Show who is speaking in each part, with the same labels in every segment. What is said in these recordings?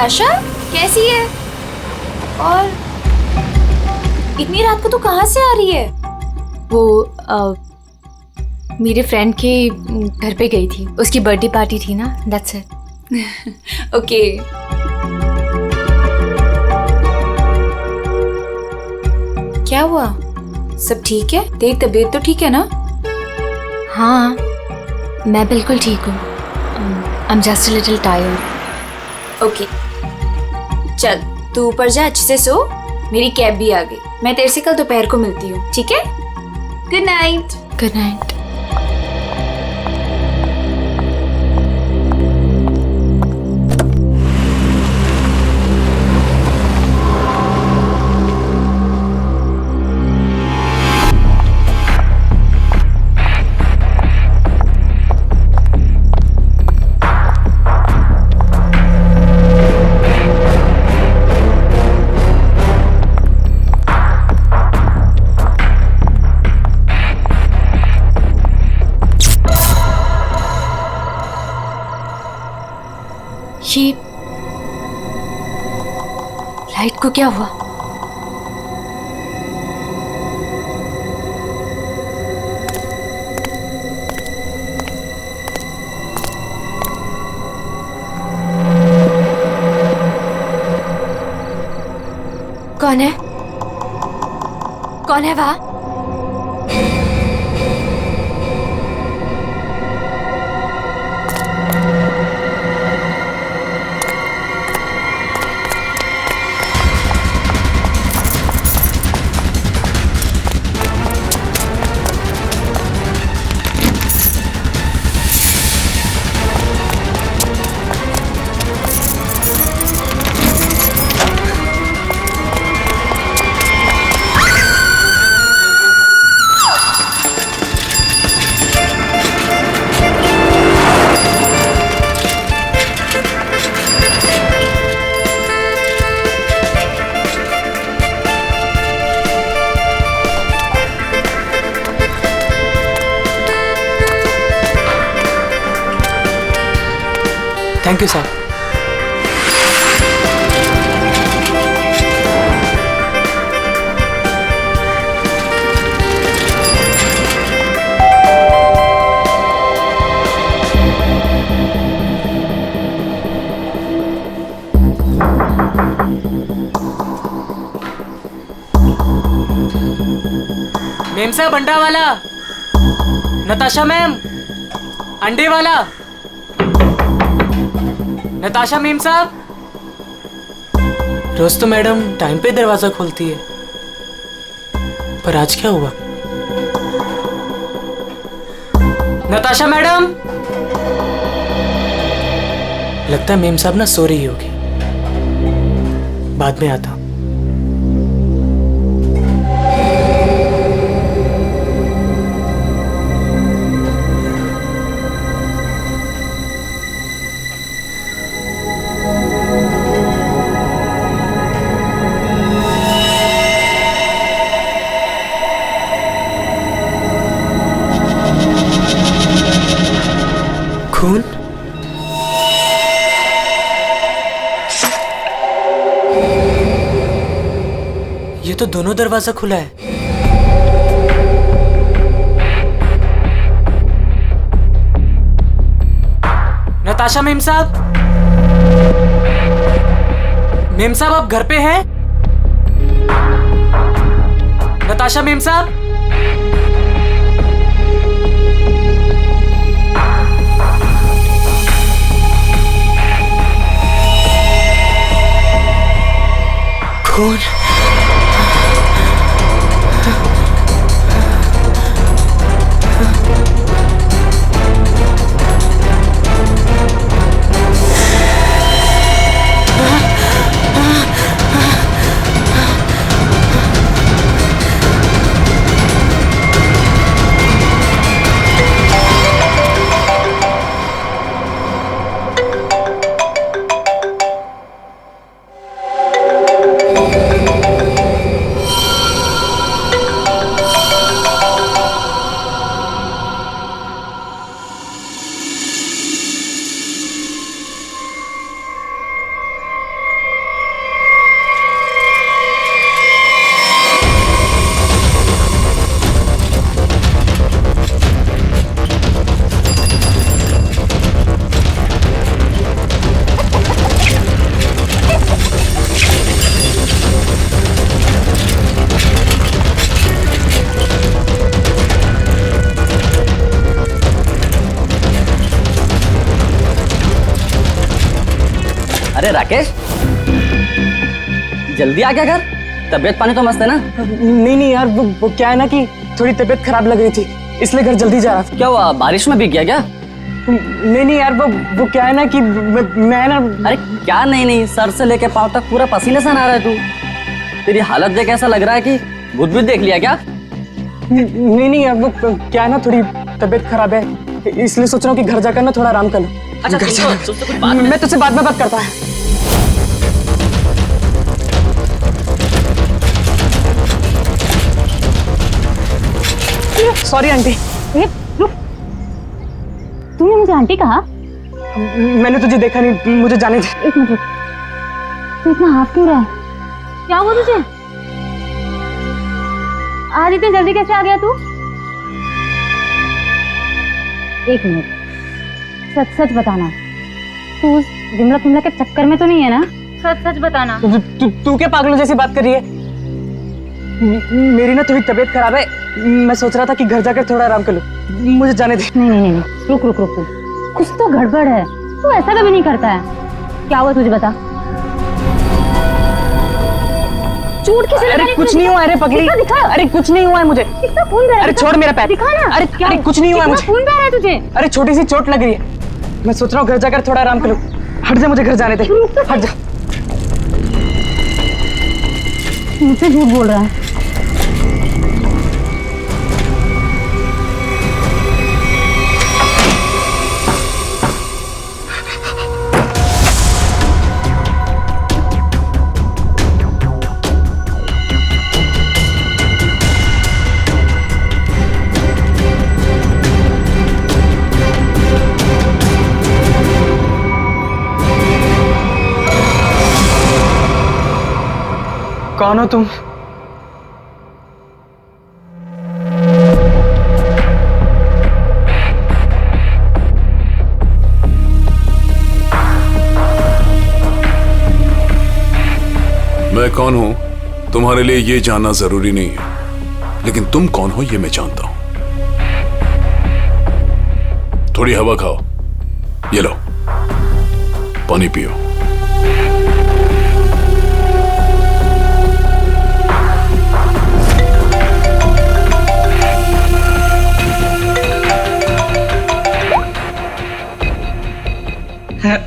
Speaker 1: नताशा कैसी है? और इतनी रात को तू कहाँ से आ रही है?
Speaker 2: वो मेरे फ्रेंड के घर पे गई थी, उसकी बर्थडे पार्टी थी ना, दैट्स इट।
Speaker 1: ओके। क्या हुआ? सब ठीक है? तेरी तबीयत तो ठीक है ना?
Speaker 2: हाँ, मैं बिल्कुल ठीक हूँ। I am just a little tired.
Speaker 1: Okay, चल तू ऊपर जा, अच्छे से सो। मेरी कैब भी आ गई, मैं तेरे से कल दोपहर को मिलती हूँ, ठीक है? Good night.
Speaker 2: Good night. ये लाइट को क्या हुआ? कौन है? कौन है वहां?
Speaker 3: Thank you sir. मेम साहब, अंडा वाला। नताशा मैम, अंडे वाला। नताशा मेम साहब। रोज तो मैडम टाइम पे दरवाजा खोलती है, पर आज क्या हुआ? नताशा मैडम। लगता है मेम साहब ना सो रही होगी, बाद में आता। खून? ये तो दोनों दरवाजा खुला है। नताशा मेम साहब। मेम साहब, आप घर पे हैं? नताशा मेम साहब। खून?
Speaker 4: अरे राकेश, जल्दी आ गया घर? तबीयत पानी तो मस्त है ना?
Speaker 3: नहीं यार, वो क्या है ना कि थोड़ी तबीयत खराब लग रही थी, इसलिए घर जल्दी जा रहा था।
Speaker 4: क्या हुआ, बारिश में भीग गया क्या?
Speaker 3: नहीं यार, वो क्या है ना कि मैं ना।
Speaker 4: अरे क्या नहीं, सर से लेके पाँव तक पूरा पसीने से नहा रहा है तू। तेरी हालत देख ऐसा लग रहा है कि भूत भी देख लिया क्या?
Speaker 3: नहीं यार, वो क्या है ना, थोड़ी तबीयत खराब है, इसलिए सोच रहा हूँ कि घर जाकर ना थोड़ा आराम कर लूं।
Speaker 4: अच्छा तुझसे कुछ बात
Speaker 3: मैं तुझसे बाद में बात करता है। Sorry aunty.
Speaker 5: रुक, तूने मुझे आंटी कहा?
Speaker 3: मैंने तुझे देखा नहीं, मुझे जाने दे।
Speaker 5: एक मिनट रुक, तू इतना हाफ क्यों रहा है? क्या हुआ तुझे? आज इतनी जल्दी कैसे आ गया तू? एक मिनट, सच सच बताना, तू उस विमला के चक्कर में तो नहीं है ना? सच सच बताना।
Speaker 3: तू क्या पागलों जैसी बात कर रही है? मेरी ना थोड़ी तबीयत खराब है, मैं सोच रहा था कि घर जाकर थोड़ा आराम कर लूं, मुझे जाने दे।
Speaker 5: नहीं, रुक, कुछ तो गड़बड़ है। तू ऐसा कभी नहीं करता है। क्या हुआ तुझे, बता। चोट किसे लगी?
Speaker 3: अरे कुछ नहीं हुआ। अरे पगली,
Speaker 5: दिखा।
Speaker 3: अरे कुछ नहीं हुआ है मुझे।
Speaker 5: कितना खून बह रहा है?
Speaker 3: अरे छोड़ मेरा पैर।
Speaker 5: दिखा ना।
Speaker 3: अरे कुछ नहीं हुआ है मुझे।
Speaker 5: खून बह रहा है तुझे?
Speaker 3: अरे छोटी सी चोट लग रही है, मैं सोच रहा हूँ घर जाकर थोड़ा आराम कर लूं। हट जा, मुझे घर जाने दे। हट जा।
Speaker 5: मुझसे झूठ बोल रहा है।
Speaker 3: कौन हो तुम?
Speaker 6: मैं कौन हूं तुम्हारे लिए ये जानना जरूरी नहीं है, लेकिन तुम कौन हो ये मैं जानता हूं। थोड़ी हवा खाओ, ये लो पानी पियो।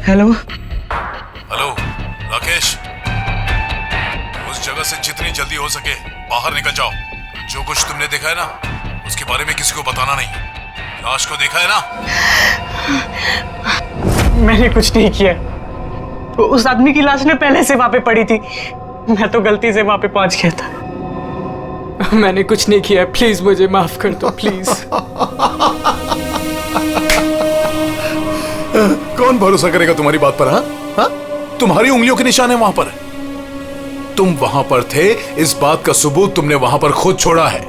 Speaker 3: हेलो
Speaker 6: राकेश, उस जगह से जितनी जल्दी हो सके बाहर निकल जाओ। जो कुछ तुमने देखा है ना, उसके बारे में किसी को बताना नहीं। लाश को देखा है ना?
Speaker 3: मैंने कुछ नहीं किया, तो उस आदमी की लाश ने पहले से वहां पे पड़ी थी, मैं तो गलती से वहां पे पहुंच गया था। मैंने कुछ नहीं किया, प्लीज मुझे माफ कर दो, प्लीज।
Speaker 6: कौन भरोसा करेगा तुम्हारी बात पर? हाँ, तुम्हारी उंगलियों के निशान है वहां पर। तुम वहां पर थे, इस बात का सबूत तुमने वहां पर खुद छोड़ा है।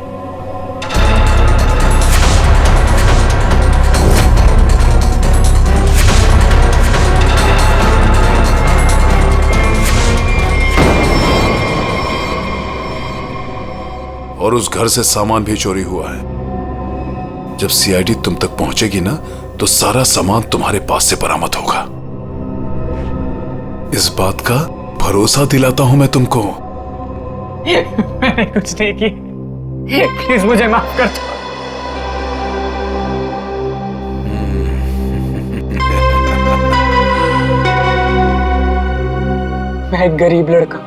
Speaker 6: और उस घर से सामान भी चोरी हुआ है। जब सीआईडी तुम तक पहुंचेगी ना, तो सारा सामान तुम्हारे पास से बरामद होगा। इस बात का भरोसा दिलाता हूं मैं तुमको।
Speaker 3: मैंने कुछ नहीं किया, प्लीज मुझे माफ कर दो। मैं एक गरीब लड़का,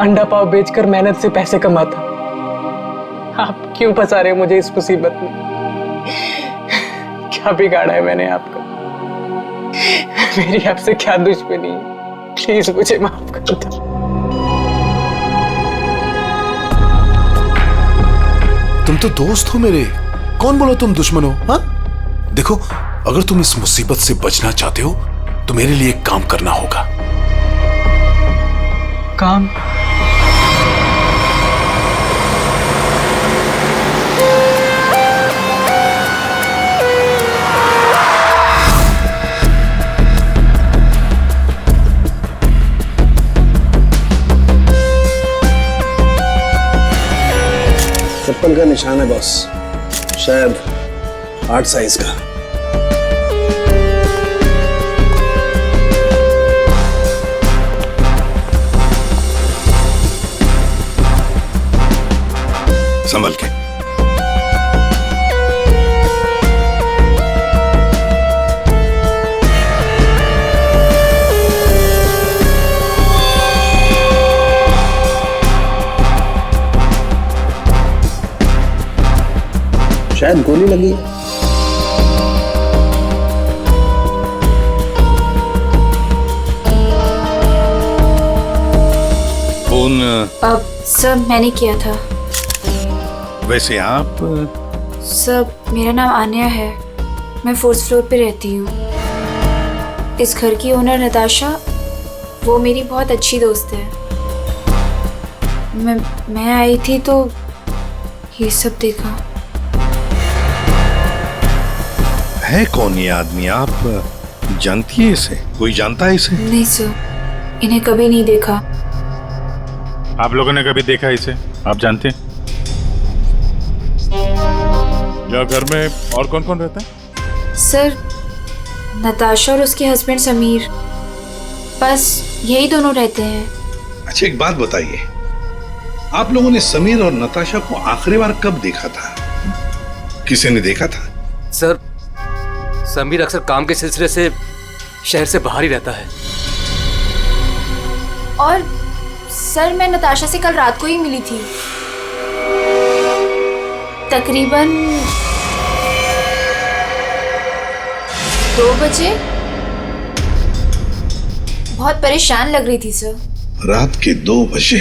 Speaker 3: अंडा पाव बेचकर मेहनत से पैसे कमाता। आप क्यों फंसा रहे हो मुझे इस मुसीबत में? क्या बिगाड़ा है मैंने आपका? मेरी आपसे क्या दुश्मनी है? प्लीज मुझे माफ कर दो।
Speaker 6: तुम तो दोस्त हो मेरे, कौन बोला तुम दुश्मन हो? हाँ, देखो, अगर तुम इस मुसीबत से बचना चाहते हो तो मेरे लिए एक काम करना होगा।
Speaker 3: काम?
Speaker 7: चप्पल का निशान है बॉस, शायद 8 साइज का।
Speaker 6: संभल के।
Speaker 7: शायद गोली लगी है।
Speaker 6: फोन
Speaker 1: अब सर मैंने किया था।
Speaker 6: वैसे आप
Speaker 1: सर मेरा नाम आन्या है, मैं 4th फ्लोर पे रहती हूँ। इस घर की ओनर नताशा, वो मेरी बहुत अच्छी दोस्त है। मैं आई थी तो ये सब देखा।
Speaker 6: है कौन ये आदमी? आप जानती है इसे? कोई जानता है इसे?
Speaker 1: नहीं सर, इन्हें कभी नहीं देखा।
Speaker 8: आप लोगों ने कभी देखा इसे? आप जानते हैं? या घर में और कौन कौन रहता है?
Speaker 1: सर नताशा और उसके हस्बैंड समीर, बस यही दोनों रहते हैं।
Speaker 6: अच्छा एक बात बताइए, आप लोगों ने समीर और नताशा को आखिरी बार कब देखा था? किसी ने देखा था?
Speaker 9: सर समीर अक्सर काम के सिलसिले से शहर से बाहर ही रहता है।
Speaker 1: और सर मैं नताशा से कल रात को ही मिली थी, तकरीबन 2 बजे। बहुत परेशान लग रही थी सर।
Speaker 6: रात के 2 बजे?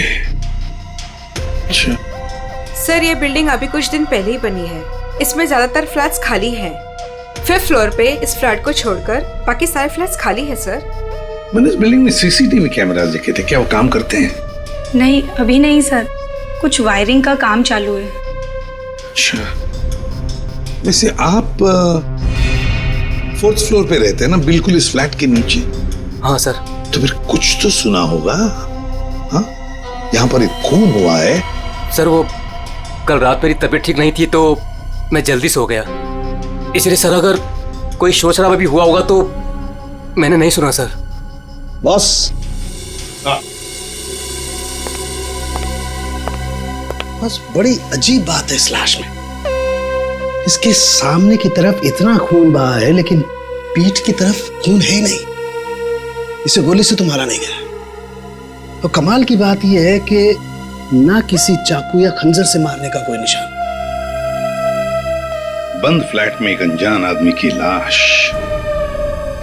Speaker 6: अच्छा।
Speaker 10: सर ये बिल्डिंग अभी कुछ दिन पहले ही बनी है, इसमें ज्यादातर फ्लैट्स खाली हैं। 5th फ्लोर पे इस फ्लैट को छोड़कर बाकी सारे फ्लैट्स खाली है सर।
Speaker 6: मैंने इस बिल्डिंग में सीसीटीवी कैमरास देखे थे, क्या वो काम करते हैं?
Speaker 10: नहीं अभी नहीं सर, कुछ वायरिंग का काम चालू है।
Speaker 6: अच्छा, वैसे आप 4th फ्लोर पे रहते हैं ना, बिल्कुल इस फ्लैट के नीचे?
Speaker 9: हाँ सर।
Speaker 6: तो फिर कुछ तो सुना होगा। हाँ, यहाँ पर एक खून हुआ है।
Speaker 9: सर वो कल रात मेरी तबीयत ठीक नहीं थी तो मैं जल्दी सो गया, इसलिए सर अगर कोई शोर शराबा भी हुआ होगा तो मैंने नहीं सुना सर।
Speaker 7: बॉस, बस बड़ी अजीब बात है इस लाश में। इसके सामने की तरफ इतना खून बहा है लेकिन पीठ की तरफ खून है ही नहीं। इसे गोली से तो मारा नहीं गया। तो कमाल की बात यह है कि ना किसी चाकू या खंजर से मारने का कोई निशान।
Speaker 6: बंद फ्लैट में एक अनजान आदमी की लाश,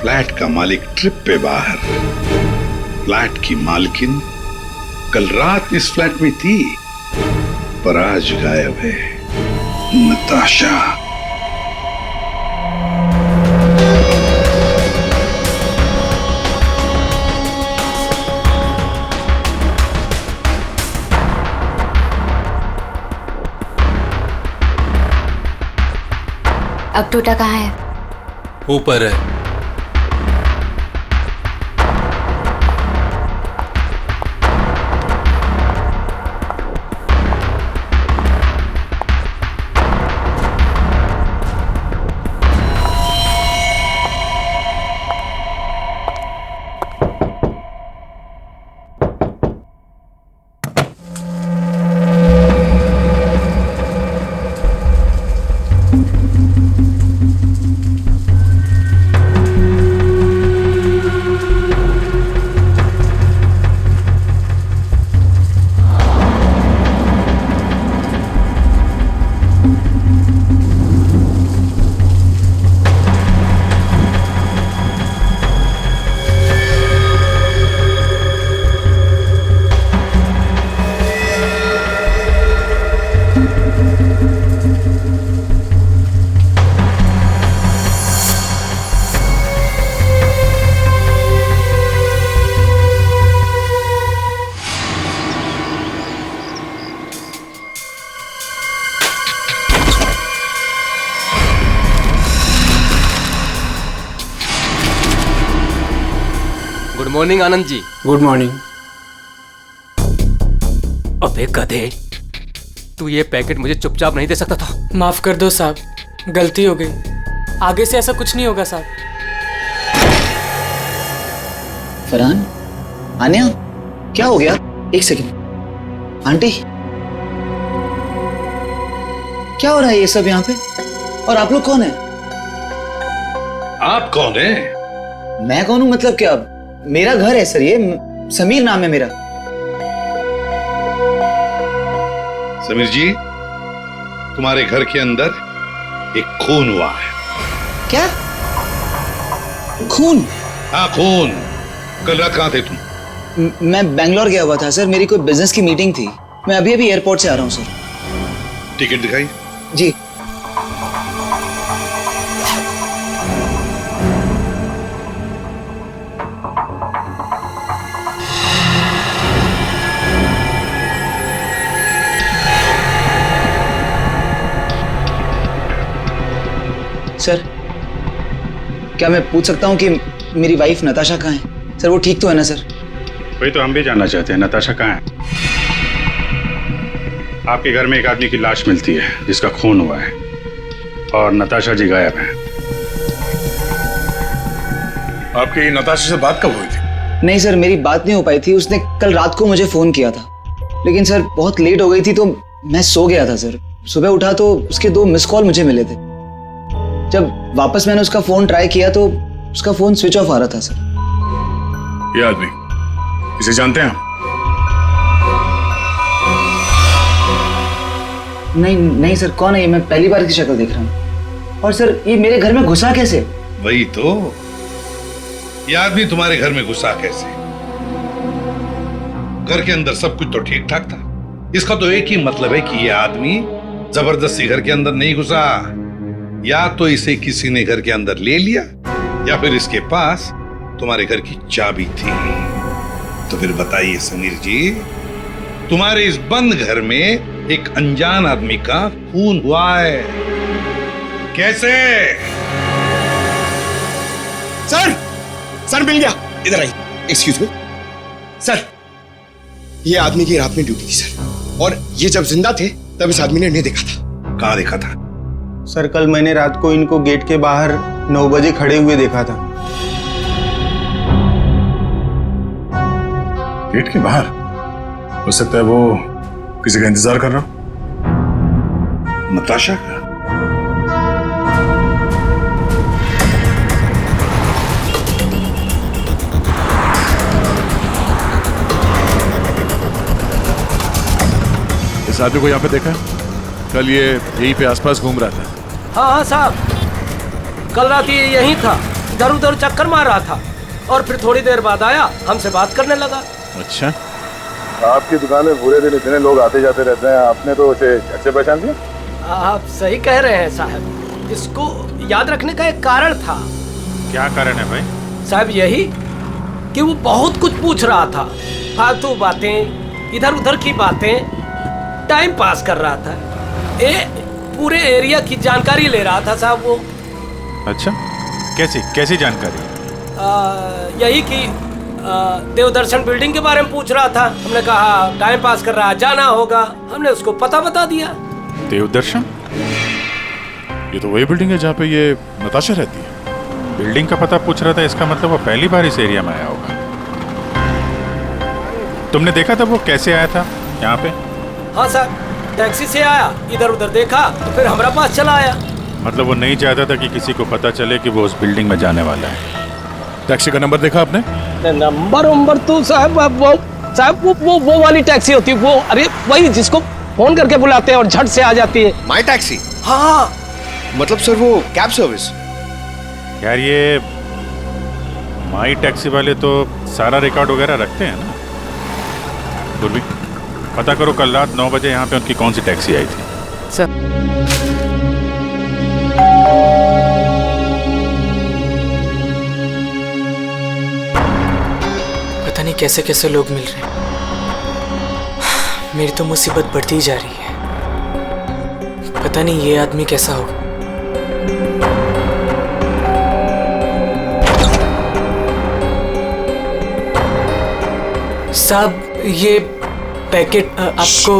Speaker 6: फ्लैट का मालिक ट्रिप पे बाहर, फ्लैट की मालकिन कल रात इस फ्लैट में थी पर आज गायब है। नताशा।
Speaker 2: अब टोटा कहाँ है?
Speaker 9: ऊपर है। Good morning Anand ji.
Speaker 3: Good morning.
Speaker 9: अबे गधे, तू ये पैकेट मुझे चुपचाप नहीं दे सकता था?
Speaker 3: माफ कर दो साहब, गलती हो गई। आगे से ऐसा कुछ नहीं होगा साहब।
Speaker 11: फरहान, आन्या, क्या हो गया? एक सेकंड। आंटी, क्या हो रहा है ये सब यहाँ पे? और आप लोग कौन है?
Speaker 6: आप कौन है?
Speaker 11: मैं कौन हूँ मतलब क्या? मेरा घर है सर, ये समीर नाम है मेरा।
Speaker 6: समीर जी, तुम्हारे घर के अंदर एक खून हुआ है।
Speaker 11: क्या? खून?
Speaker 6: हाँ खून। कल रात कहाँ थे तुम?
Speaker 11: मैं बैंगलोर गया हुआ था सर, मेरी कोई बिजनेस की मीटिंग थी। मैं अभी अभी एयरपोर्ट से आ रहा हूँ सर।
Speaker 6: टिकट दिखाई।
Speaker 11: जी। सर, क्या मैं पूछ सकता हूँ कि मेरी वाइफ नताशा कहाँ है? सर वो ठीक तो है ना सर?
Speaker 8: वही तो हम भी जानना चाहते हैं, नताशा कहाँ है? आपके घर में एक आदमी की लाश मिलती है जिसका खून हुआ है और नताशा जी गायब हैं।
Speaker 12: आपकी नताशा से बात कब हुई थी?
Speaker 11: नहीं सर, मेरी बात नहीं हो पाई थी। उसने कल रात को मुझे फोन किया था, लेकिन सर बहुत लेट हो गई थी तो मैं सो गया था सर। सुबह उठा तो उसके 2 मिस कॉल मुझे मिले थे। जब वापस मैंने उसका फोन ट्राई किया तो उसका फोन स्विच ऑफ आ रहा था सर।
Speaker 12: ये आदमी, इसे जानते हैं आप?
Speaker 11: नहीं सर, कौन है ये? मैं पहली बार इसकी शक्ल देख रहा हूँ। और सर ये मेरे घर में घुसा कैसे?
Speaker 6: वही तो, ये आदमी तुम्हारे घर में घुसा कैसे? घर के अंदर सब कुछ तो ठीक ठाक था। इसका तो एक ही मतलब है कि ये आदमी जबरदस्ती घर के अंदर नहीं घुसा। या तो इसे किसी ने घर के अंदर ले लिया या फिर इसके पास तुम्हारे घर की चाबी थी। तो फिर बताइए समीर जी, तुम्हारे इस बंद घर में एक अनजान आदमी का खून हुआ है, कैसे?
Speaker 13: सर मिल गया। इधर आइए। एक्सक्यूज मी सर, ये आदमी की रात में ड्यूटी थी सर, और ये जब जिंदा थे तब इस आदमी ने इन्हें देखा था।
Speaker 6: कहाँ देखा था?
Speaker 3: सर कल मैंने रात को इनको गेट के बाहर 9 बजे खड़े हुए देखा था।
Speaker 12: गेट के बाहर? हो सकता है वो किसी का इंतजार कर रहा हो।
Speaker 6: नताशा का?
Speaker 12: इस आदमी को यहाँ पे देखा? कल ये यहीं पे आसपास घूम रहा था।
Speaker 14: हाँ साहब, कल रात ये यहीं था, इधर उधर चक्कर मार रहा था और फिर थोड़ी देर बाद आया, हमसे बात करने लगा।
Speaker 12: अच्छा,
Speaker 15: आपकी दुकान में पूरे दिन इतने लोग आते जाते रहते हैं, आपने तो उसे अच्छे पहचान लिया।
Speaker 14: आप सही कह रहे हैं साहब, इसको याद रखने का एक कारण था।
Speaker 8: क्या कारण है भाई?
Speaker 14: साहब यही कि वो बहुत कुछ पूछ रहा था, फालतू बातें, इधर उधर की बातें, टाइम पास कर रहा था। पूरे एरिया की जानकारी ले रहा था साहब वो।
Speaker 8: अच्छा, कैसी जानकारी?
Speaker 14: यही कि देवदर्शन बिल्डिंग के बारे में पूछ रहा था। हमने कहा टाइम पास कर रहा है, जाना होगा। हमने उसको पता बता दिया।
Speaker 8: देवदर्शन? ये तो वही बिल्डिंग है जहाँ पे ये नताशा रहती है। बिल्डिंग का पता पूछ रहा था, इसका मतलब वो पहली बार इस एरिया में आया होगा। तुमने देखा था वो कैसे आया था यहाँ पे?
Speaker 14: हाँ सर, टैक्सी से आया, इधर उधर देखा तो फिर हमारा पास चला आया।
Speaker 8: मतलब वो नहीं चाहता था कि किसी को पता चले कि वो उस बिल्डिंग में जाने वाला है।
Speaker 12: टैक्सी का नंबर देखा आपने?
Speaker 14: नंबर तो साहब वो वाली टैक्सी होती है वो, अरे वही जिसको फोन करके बुलाते हैं और झट से आ जाती है।
Speaker 13: माई टैक्सी?
Speaker 14: हाँ।
Speaker 13: मतलब सर वो कैब सर्विस?
Speaker 8: यार ये माई टैक्सी वाले तो सारा रिकॉर्ड वगैरह रखते हैं ना। दुर्वी, पता करो कल रात 9 बजे यहाँ पे उनकी कौन सी टैक्सी आई थी।
Speaker 14: सर
Speaker 3: पता नहीं कैसे कैसे लोग मिल रहे हैं। मेरी तो मुसीबत बढ़ती ही जा रही है। पता नहीं ये आदमी कैसा होगा। साहब ये पैकेट आपको।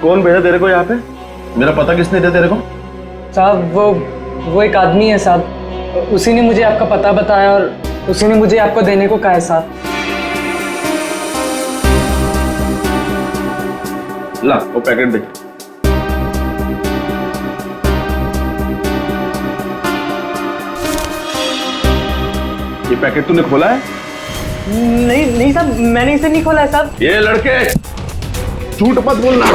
Speaker 15: कौन भेजा तेरे को यहाँ पे? मेरा पता किसने दिया तेरे को?
Speaker 3: साहब वो एक आदमी है साहब, उसी ने मुझे आपका पता बताया और उसी ने मुझे आपको देने को कहा है साहब।
Speaker 15: ला वो पैकेट दे। ये पैकेट तूने खोला है?
Speaker 3: नहीं नहीं साहब, मैंने इसे नहीं खोला है साहब।
Speaker 15: ये लड़के झूठ मत बोलना,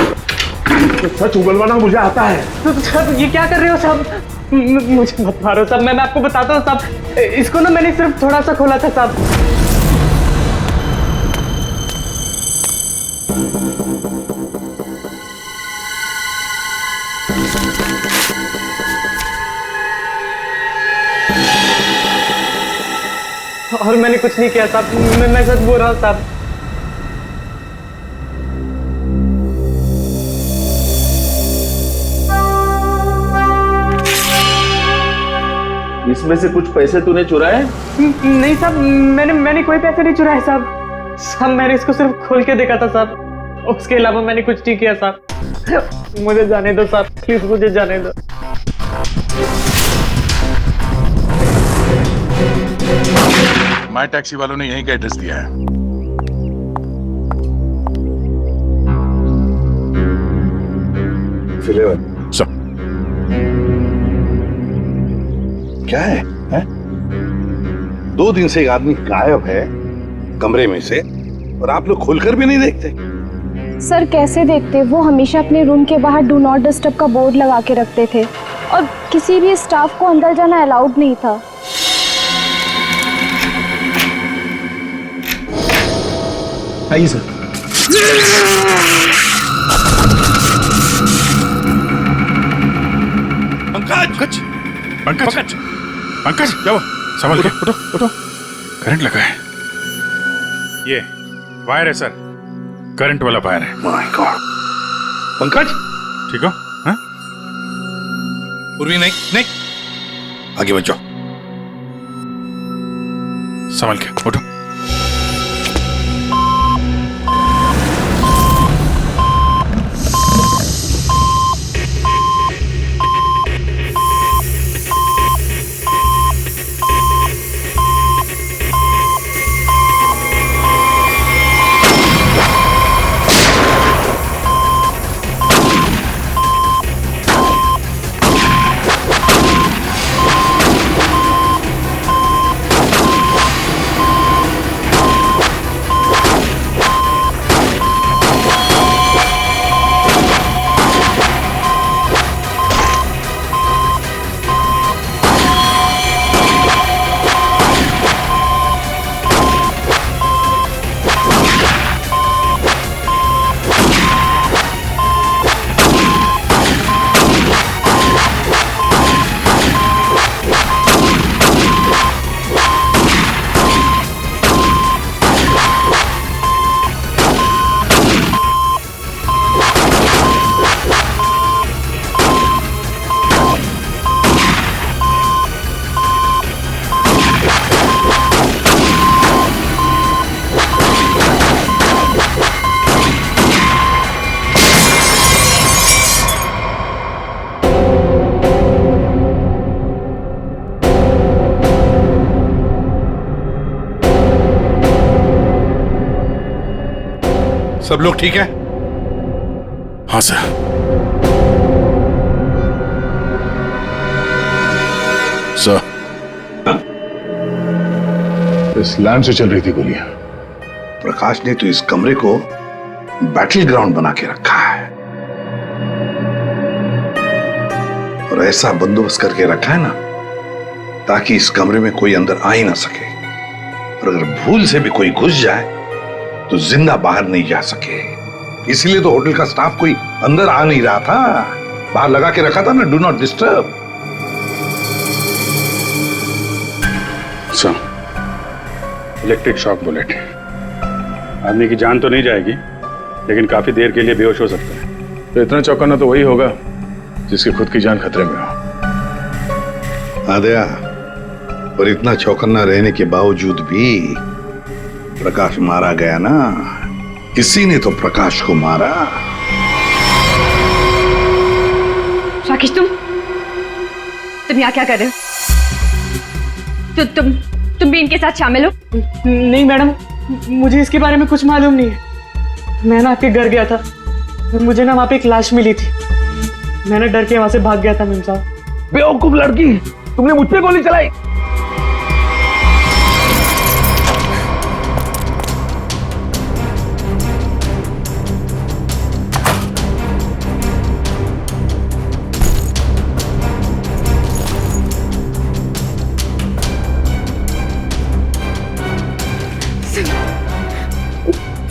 Speaker 15: सच उगलवाना मुझे आता है।
Speaker 3: तो साहब ये क्या कर रहे हो साहब? मुझे मत मारो साहब, मैं आपको बताता हूँ साहब, इसको ना मैंने सिर्फ थोड़ा सा खोला था साहब। और मैंने कुछ नहीं किया साहब, मैं सच बोल रहा हूँ साहब।
Speaker 15: इसमें से कुछ पैसे तूने चुराए?
Speaker 3: नहीं साहब, मैंने कोई पैसे नहीं चुराए साहब। मैंने इसको सिर्फ खोल के देखा था साहब, उसके अलावा मैंने कुछ नहीं किया साहब। मुझे जाने दो साहब, प्लीज मुझे जाने दो।
Speaker 15: माई टैक्सी वालों ने यहीं का एड्रेस दिया है।
Speaker 6: सब क्या है? 2 दिन से एक आदमी गायब है कमरे में से, और आप लोग खोलकर भी नहीं देखते।
Speaker 16: सर कैसे देखते, वो हमेशा अपने रूम के बाहर डू नॉट डिस्टर्ब का बोर्ड लगा के रखते थे और किसी भी स्टाफ को अंदर जाना अलाउड नहीं था।
Speaker 13: आइए सर।
Speaker 8: पंकज पंकज पंकज क्या हुआ? संभल के उठो उठो, करंट लगा है। ये वायर है सर, करंट वाला वायर है।
Speaker 6: My god. पंकज
Speaker 8: ठीक हो? हाँ?
Speaker 6: उर्वी नहीं नहीं, आगे मत जाओ।
Speaker 8: संभल के उठो।
Speaker 6: सब लोग ठीक है?
Speaker 8: हाँ सर।
Speaker 15: सर, इस लैंड से चल रही थी गोलियां।
Speaker 6: प्रकाश ने तो इस कमरे को बैटल ग्राउंड बना के रखा है, और ऐसा बंदोबस्त करके रखा है ना ताकि इस कमरे में कोई अंदर आ ही ना सके, और अगर भूल से भी कोई घुस जाए तो जिंदा बाहर नहीं जा सके। इसलिए तो होटल का स्टाफ कोई अंदर आ नहीं रहा था, बाहर लगा के रखा था ना do not disturb.
Speaker 8: Sir, electric shock bullet, आदमी की जान तो नहीं जाएगी लेकिन काफी देर के लिए बेहोश हो सकता है।
Speaker 15: तो इतना चौंकाना तो वही होगा जिसकी खुद की जान खतरे में हो।
Speaker 6: आदया, और इतना चौकन्ना रहने के बावजूद भी प्रकाश मारा गया ना, किसी ने तो प्रकाश को मारा।
Speaker 17: राकेश, तुम यहाँ क्या कर रहे हो? तुम भी इनके साथ शामिल हो?
Speaker 3: नहीं मैडम, मुझे इसके बारे में कुछ मालूम नहीं है। मैं ना आपके घर गया था, मुझे ना वहाँ पे एक लाश मिली थी, मैंने डर के वहाँ से भाग गया था मेम साहब।
Speaker 15: बेवकूफ लड़की, तुमने मुझ पे गोली चलाई।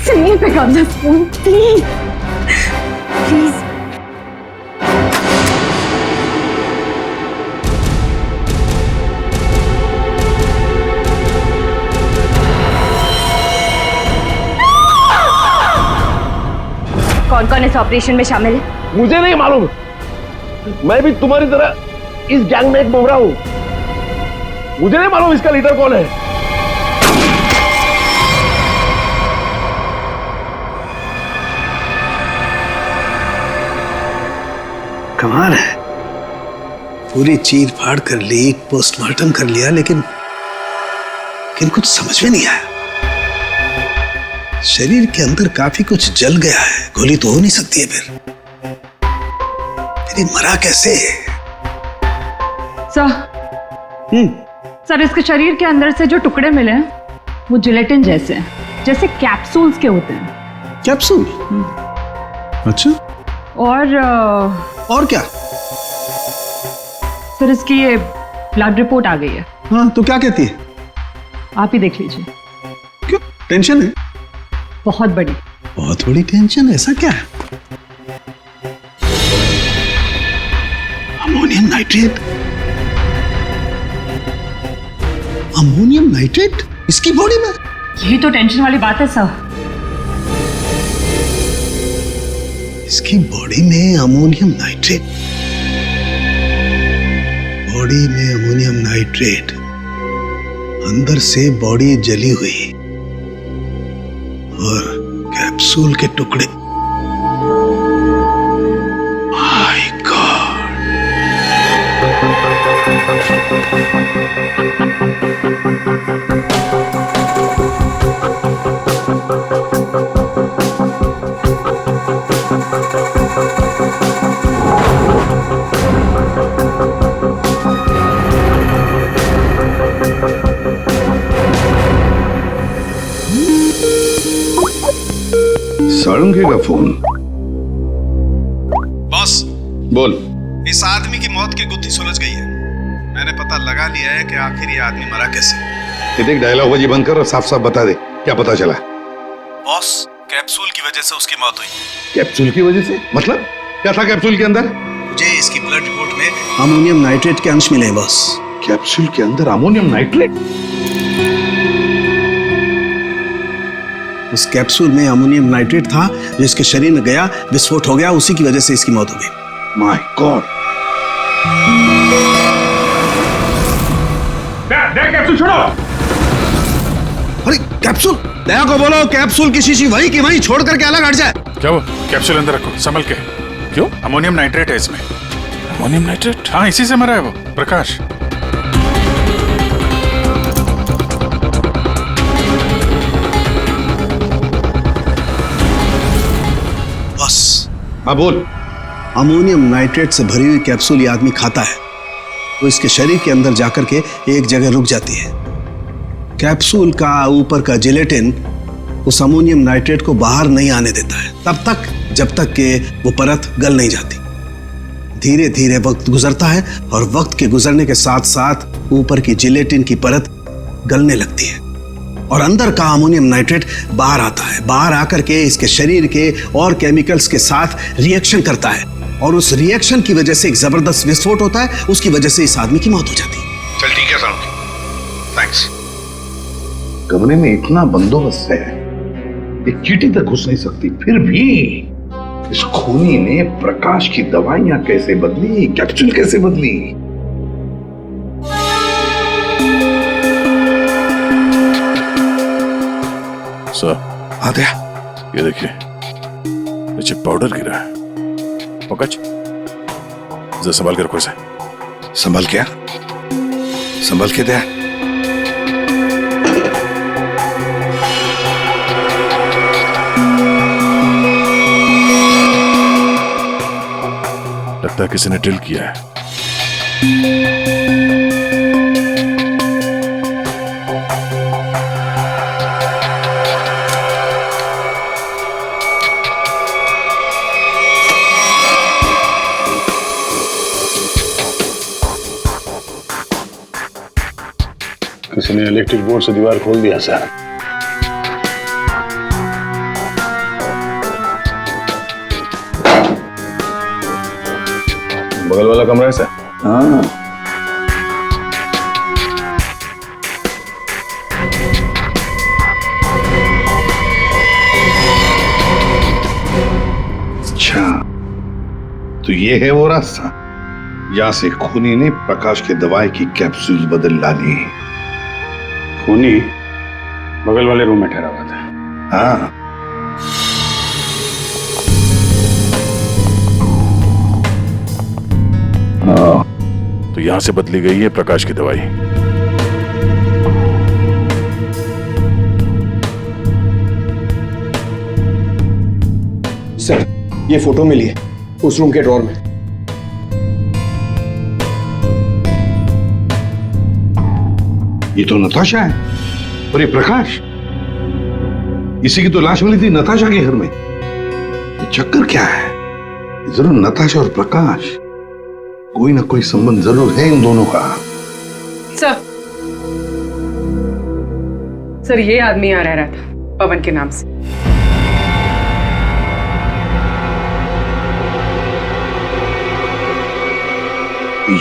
Speaker 16: सुनिए pick up the phone please please. कौन कौन इस ऑपरेशन में शामिल है?
Speaker 15: मुझे नहीं मालूम, मैं भी तुम्हारी तरह इस गैंग में एक मोहरा हूं। मुझे नहीं मालूम इसका लीडर कौन है।
Speaker 7: कमाल है, पूरी चीर फाड़ कर ली, पोस्टमार्टम कर लिया, लेकिन कुछ समझ में नहीं आया। शरीर के अंदर काफी कुछ जल गया है, गोली तो हो नहीं सकती है फिर ये मरा कैसे?
Speaker 17: सर इसके शरीर के अंदर से जो टुकड़े मिले हैं वो जिलेटिन जैसे हैं, जैसे कैप्सूल्स के होते हैं।
Speaker 7: कैप्सूल? अच्छा।
Speaker 17: और
Speaker 7: क्या?
Speaker 17: सर इसकी ये ब्लड रिपोर्ट आ गई है।
Speaker 7: हाँ, तो क्या कहती है?
Speaker 17: आप ही देख लीजिए।
Speaker 7: क्यों, टेंशन है?
Speaker 17: बहुत बड़ी।
Speaker 7: बहुत बड़ी टेंशन? ऐसा क्या है? Ammonium nitrate? अमोनियम नाइट्रेट इसकी बॉडी में?
Speaker 17: यही तो टेंशन वाली बात है सर।
Speaker 7: इसकी बॉडी में अमोनियम नाइट्रेट? बॉडी में अमोनियम नाइट्रेट, अंदर से बॉडी जली हुई और कैप्सूल के टुकड़े। My God!
Speaker 6: सारंगी का फोन।
Speaker 7: बॉस
Speaker 6: बोल।
Speaker 7: इस आदमी की मौत की गुत्थी सुलझ गई है। मैंने पता लगा लिया है कि आखिर ये आदमी मरा कैसे।
Speaker 6: ये देख, डायलॉग बाजी बंद कर और साफ साफ बता दे क्या पता चला।
Speaker 7: बॉस, कैप्सूल की वजह से उसकी मौत हुई।
Speaker 6: कैप्सूल की वजह से? मतलब क्या था कैप्सूल के अंदर?
Speaker 7: मुझे इसकी ब्लड रिपोर्ट में अमोनियम नाइट्रेट के अंश मिले हैं बॉस।
Speaker 6: कैप्सूल के अंदर अमोनियम नाइट्रेट?
Speaker 7: उस कैप्सूल में अमोनियम नाइट्रेट था जो इसके शरीर में गया, विस्फोट हो गया, उसी की वजह से इसकी मौत हो गई।
Speaker 6: My God! कैप्सूल छोड़ो!
Speaker 7: अरे कैप्सूल! दया को बोलो कैप्सूल की शीशी वही की वही छोड़ करके अलग हट जाए।
Speaker 8: क्या वो? कैप्सूल अंदर रखो, संभल के। क्यों? अमोनियम नाइट्रेट है इसमें। Ammonium nitrate? हाँ, इसी से मरा है वो, प्रकाश।
Speaker 6: हाँ बोल।
Speaker 7: अमोनियम नाइट्रेट से भरी हुई कैप्सूल ये आदमी खाता है तो इसके शरीर के अंदर जाकर के एक जगह रुक जाती है। कैप्सूल का ऊपर का जिलेटिन उस अमोनियम नाइट्रेट को बाहर नहीं आने देता है तब तक जब तक कि वो परत गल नहीं जाती। धीरे धीरे वक्त गुजरता है और वक्त के गुजरने के साथ साथ ऊपर की जिलेटिन की परत गलने लगती है और अंदर का अमोनियम नाइट्रेट बाहर आता है। बाहर आकर के इसके शरीर के और केमिकल्स के साथ रिएक्शन करता है और उस रिएक्शन की वजह से एक जबरदस्त विस्फोट होता है। उसकी वजह से इस आदमी की मौत हो जाती है।
Speaker 6: चल ठीक है साहब, थैंक्स। कमरे में इतना बंदोबस्त है, एक चींटी तक घुस नहीं सकती, फिर भी इस खूनी ने प्रकाश की दवाइयां कैसे बदली, कैप्सूल कैसे बदली?
Speaker 8: सर
Speaker 6: आद्या,
Speaker 8: ये देखिए नीचे पाउडर गिरा है। पंकज जरा संभाल के रखो इसे।
Speaker 6: संभाल क्या? संभाल के दे।
Speaker 12: लगता है किसी ने ड्रिल किया है। किसी ने इलेक्ट्रिक बोर्ड से दीवार खोल दिया सर। बगल वाला कमरा है सर। हाँ।
Speaker 6: अच्छा, तो ये है वो रास्ता यहाँ से खूनी ने प्रकाश के दवाई की कैप्सूल बदल डाली।
Speaker 12: खूनी बगल वाले रूम में ठहरा हुआ था।
Speaker 6: हाँ,
Speaker 12: तो यहां से बदली गई है प्रकाश की दवाई।
Speaker 13: सर, ये फोटो मिली है उस रूम के ड्रॉर में।
Speaker 6: ये तो नताशा है और ये प्रकाश, इसी की तो लाश मिली थी नताशा के घर में। ये चक्कर क्या है? जरूर नताशा और प्रकाश, कोई ना कोई संबंध जरूर है इन दोनों का।
Speaker 18: सर ये आदमी यहाँ रह रहा था पवन के नाम से।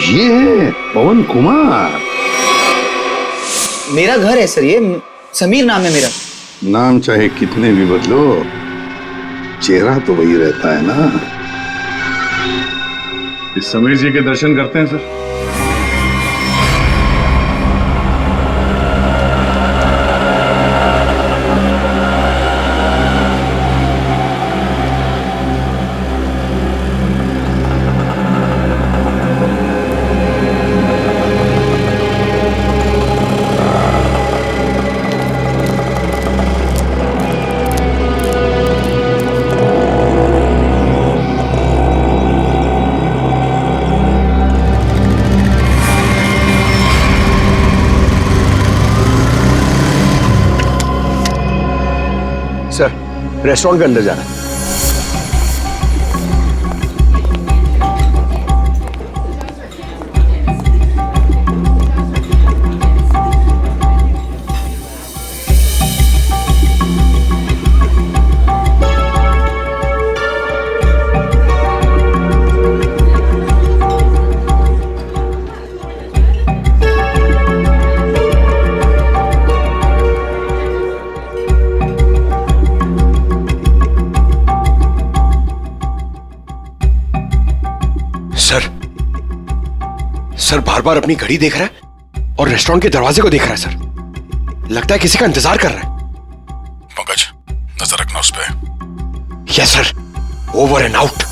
Speaker 6: ये है पवन कुमार।
Speaker 11: मेरा घर है सर, ये समीर नाम है मेरा।
Speaker 6: नाम चाहे कितने भी बदलो, चेहरा तो वही रहता है ना।
Speaker 12: इस समीर जी के दर्शन करते हैं सर।
Speaker 13: सर, रेस्टोरेंट के अंदर जाना है।
Speaker 15: सर बार बार अपनी घड़ी देख रहा है और रेस्टोरेंट के दरवाजे को देख रहा है सर। लगता है किसी का इंतजार कर रहा है।
Speaker 12: पंकज, नजर रखना उस पे।
Speaker 15: Yes sir, over and out.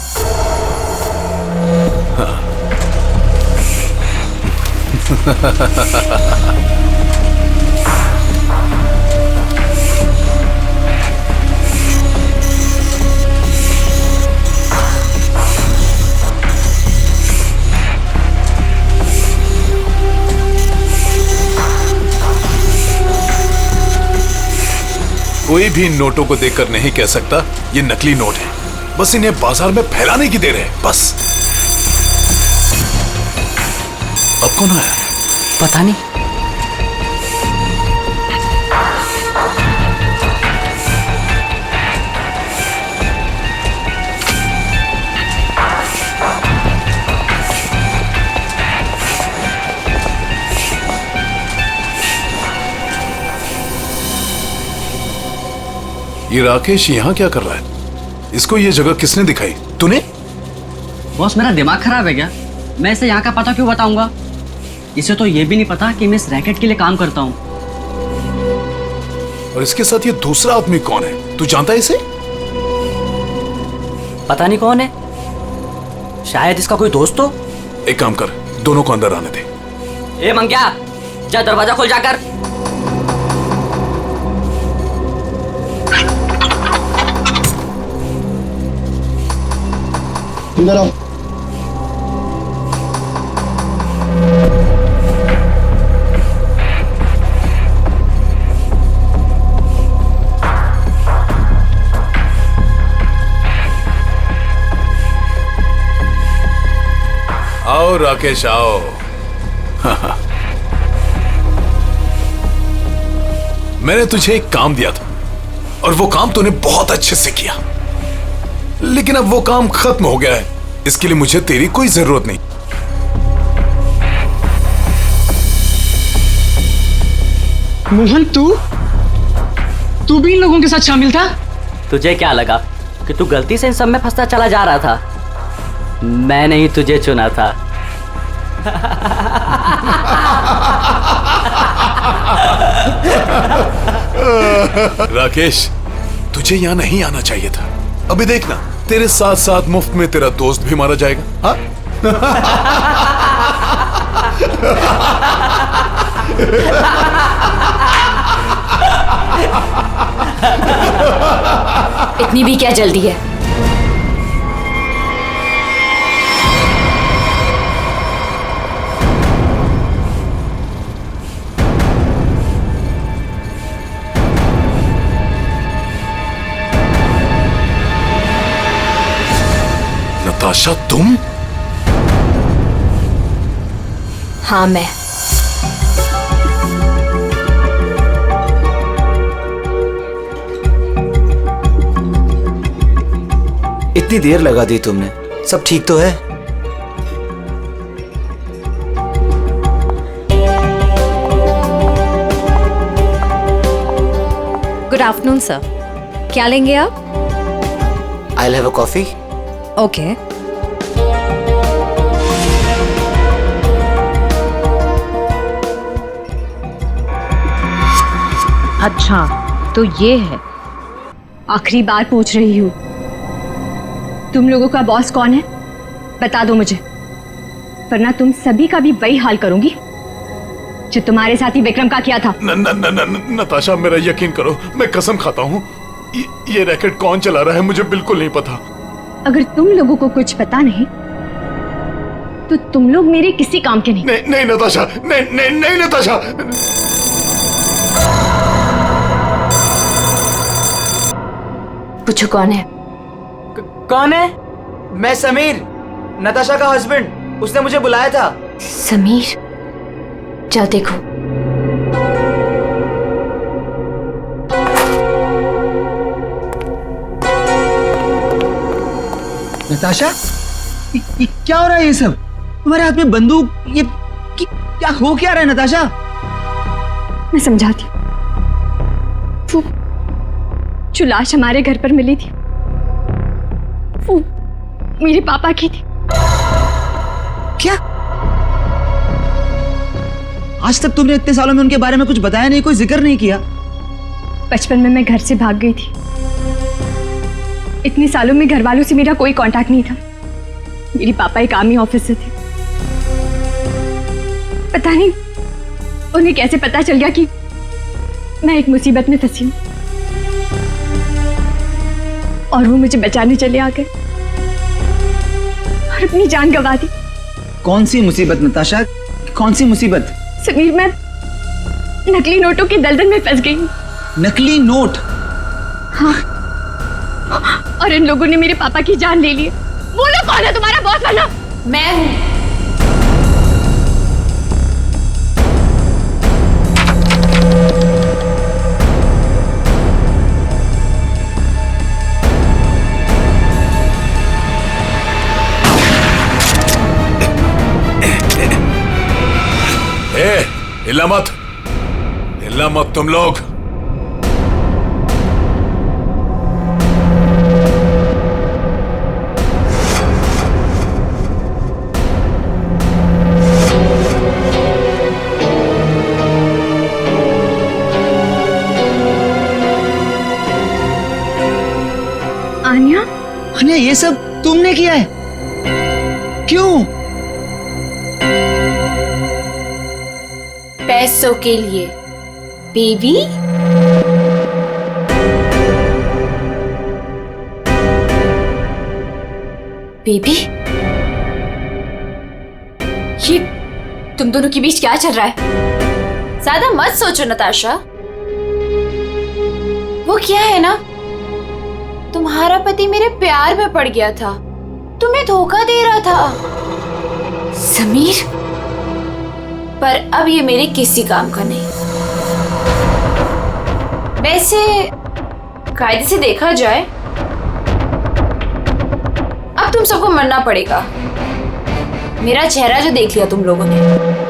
Speaker 12: कोई भी नोटों को देखकर नहीं कह सकता ये नकली नोट है। बस इन्हें बाजार में फैलाने की देर है, बस। अब कौन आया?
Speaker 4: पता नहीं।
Speaker 12: ये राकेश यहाँ क्या कर रहा है? इसको ये जगह किसने दिखाई? तूने?
Speaker 4: बॉस, मेरा दिमाग खराब है क्या? मैं इसे यहाँ का पता क्यों बताऊंगा? इसे तो ये भी नहीं पता कि मैं इस रैकेट के लिए काम करता हूँ।
Speaker 12: और इसके साथ ये दूसरा आदमी कौन है? तू जानता है इसे?
Speaker 4: पता नहीं कौन है, शायद इसका कोई दोस्त हो।
Speaker 12: एक काम कर, दोनों को अंदर आने दे।
Speaker 4: ए मंग्या, जा दरवाजा खोल जाकर।
Speaker 7: अंदर आओ।
Speaker 12: आओ राकेश आओ। मैंने तुझे एक काम दिया था और वो काम तूने बहुत अच्छे से किया, लेकिन अब वो काम खत्म हो गया है, इसके लिए मुझे तेरी कोई जरूरत नहीं।
Speaker 3: मोहन तू भी इन लोगों के साथ शामिल था?
Speaker 4: तुझे क्या लगा कि तू गलती से इन सब में फंसता चला जा रहा था? मैंने ही तुझे चुना था।
Speaker 12: राकेश, तुझे यहाँ नहीं आना चाहिए था। अभी देखना, तेरे साथ साथ मुफ्त में तेरा दोस्त भी मारा जाएगा। हाँ?
Speaker 2: इतनी भी क्या जल्दी है?
Speaker 12: नताशा तुम?
Speaker 2: हाँ मैं।
Speaker 11: इतनी देर लगा दी तुमने, सब ठीक तो है?
Speaker 17: गुड आफ्टरनून सर, क्या लेंगे आप?
Speaker 11: I'll have a coffee.
Speaker 17: Okay. अच्छा तो ये है, आखिरी बार पूछ रही हूँ, तुम लोगों का बॉस कौन है? बता दो मुझे, वरना तुम सभी का भी वही हाल करूंगी जो तुम्हारे साथी विक्रम का किया था।
Speaker 12: नताशा, मेरा यकीन करो, मैं कसम खाता हूँ, ये रैकेट कौन चला रहा है मुझे बिल्कुल नहीं पता।
Speaker 17: अगर तुम लोगों को कुछ पता नहीं तो तुम लोग मेरे किसी काम के नहीं।
Speaker 12: नहीं नताशा, नहीं नताशा।
Speaker 2: पूछो कौन है?
Speaker 11: कौन है? मैं समीर, नताशा का हस्बैंड। उसने मुझे बुलाया था।
Speaker 2: समीर? जाओ देखो।
Speaker 11: नताशा, ये क्या हो रहा है? ये सब तुम्हारे हाथ में बंदूक, ये क्या हो क्या रहा है नताशा?
Speaker 17: मैं समझाती हूँ। वो जो लाश हमारे घर पर मिली थी वो मेरे पापा की थी।
Speaker 11: क्या? आज तक तुमने इतने सालों में उनके बारे में कुछ बताया नहीं, कोई जिक्र नहीं किया।
Speaker 17: बचपन में मैं घर से भाग गई थी, इतने सालों में घर वालों से मेरा कोई कांटेक्ट नहीं था। मेरे पापा एक आर्मी ऑफिसर थे। पता नहीं उन्हें कैसे पता चल गया कि मैं एक मुसीबत में फंसी हूं और वो मुझे बचाने चले आ गए और अपनी जान गंवा दी।
Speaker 11: कौन सी मुसीबत नताशा, कौन सी मुसीबत?
Speaker 17: समीर, मैं नकली नोटों के दलदल में फंस गई हूं।
Speaker 11: नकली नोट?
Speaker 17: हाँ, और इन लोगों ने मेरे पापा की जान ले ली। बोलो कौन है तुम्हारा बॉस? वाला
Speaker 2: मैं हूं।
Speaker 12: हिला मत, हिला मत तुम लोग।
Speaker 17: आन्या?
Speaker 11: आन्या, ये सब तुमने किया है? क्यों?
Speaker 1: पैसों के लिए बेबी।
Speaker 2: बेबी, ये तुम दोनों के बीच क्या चल रहा है?
Speaker 1: ज्यादा मत सोचो नताशा, वो क्या है ना, तुम्हारा पति मेरे प्यार में पड़ गया था, तुम्हें धोखा दे रहा था। समीर, पर अब ये मेरे किसी काम का नहीं। वैसे कायदे से देखा जाए अब तुम सबको मरना पड़ेगा। मेरा चेहरा जो देख लिया तुम लोगों ने।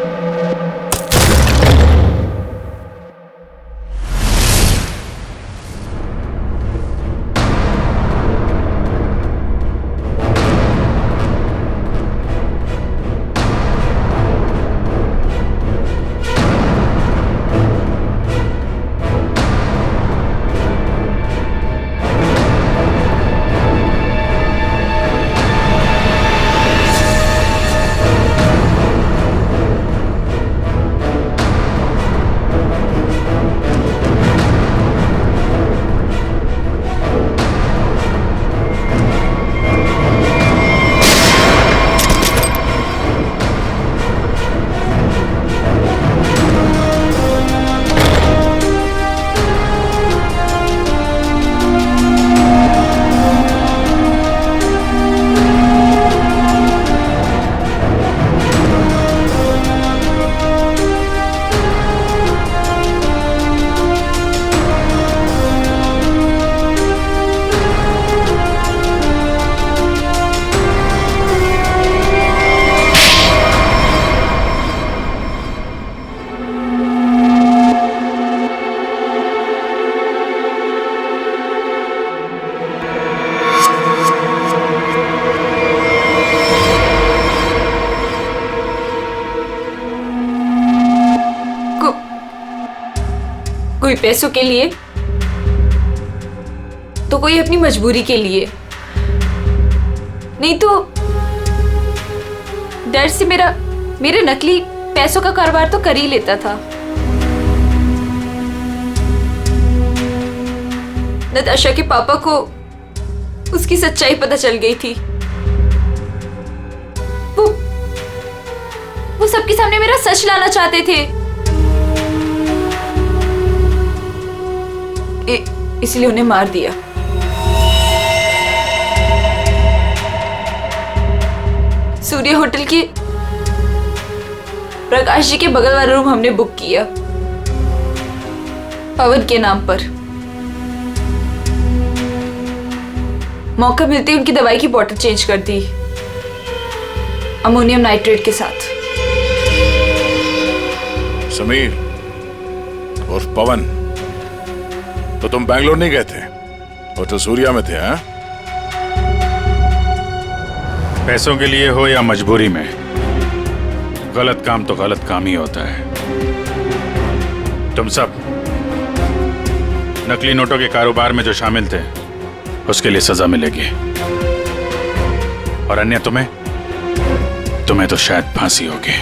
Speaker 1: कोई पैसों के लिए तो कोई अपनी मजबूरी के लिए, नहीं तो डर से मेरे नकली पैसों का कारोबार तो कर ही लेता था। नताशा के पापा को उसकी सच्चाई पता चल गई थी। वो सबके सामने मेरा सच लाना चाहते थे, इसलिए उन्हें मार दिया। सूर्य होटल की प्रकाश जी के बगल वाला रूम हमने बुक किया पवन के नाम पर। मौका मिलते ही उनकी दवाई की बोतल चेंज कर दी अमोनियम नाइट्रेट के साथ।
Speaker 8: समीर और पवन, तो तुम बैंगलोर नहीं गए थे, वो तो सूर्या में थे। हाँ, पैसों के लिए हो या मजबूरी में, गलत काम तो गलत काम ही होता है। तुम सब नकली नोटों के कारोबार में जो शामिल थे उसके लिए सजा मिलेगी, और अन्य तुम्हें तो शायद फांसी होगी।